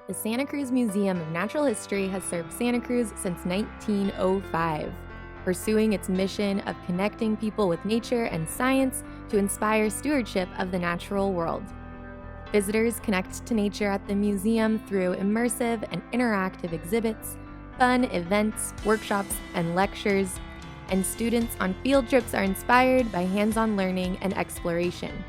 The Santa Cruz Museum of Natural History has served Santa Cruz since 1905, pursuing its mission of connecting people with nature and science to inspire stewardship of the natural world. Visitors connect to nature at the museum through immersive and interactive exhibits, fun events, workshops, and lectures, and students on field trips are inspired by hands-on learning and exploration.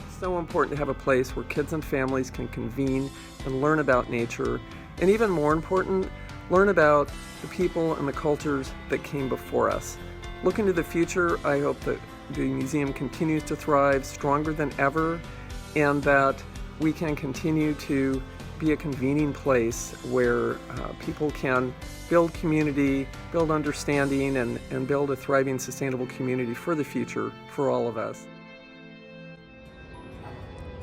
It's so important to have a place where kids and families can convene and learn about nature, and even more important, learn about the people and the cultures that came before us. Looking to the future, I hope that the museum continues to thrive stronger than ever, and that we can continue to be a convening place where people can build community, build understanding, and build a thriving, sustainable community for the future for all of us.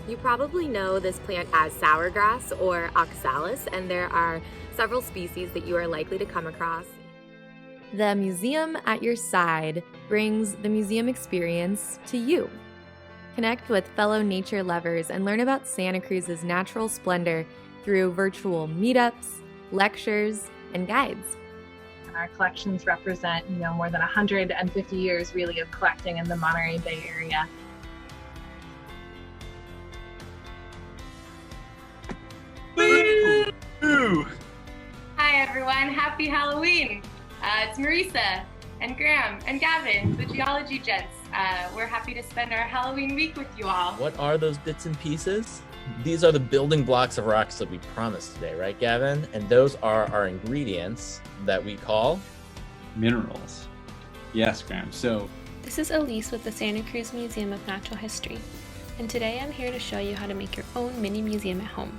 You probably know this plant as sourgrass or oxalis, and there are several species that you are likely to come across. The museum at your side brings the museum experience to you. Connect with fellow nature lovers and learn about Santa Cruz's natural splendor through virtual meetups, lectures, and guides. Our collections represent, more than 150 years really of collecting in the Monterey Bay Area. Hi everyone, happy Halloween! It's Marisa and Graham and Gavin, the geology gents. We're happy to spend our Halloween week with you all. What are those bits and pieces? These are the building blocks of rocks that we promised today, right, Gavin? And those are our ingredients that we call minerals. Yes, Graham. So this is Elise with the Santa Cruz Museum of Natural History, and today I'm here to show you how to make your own mini museum at home.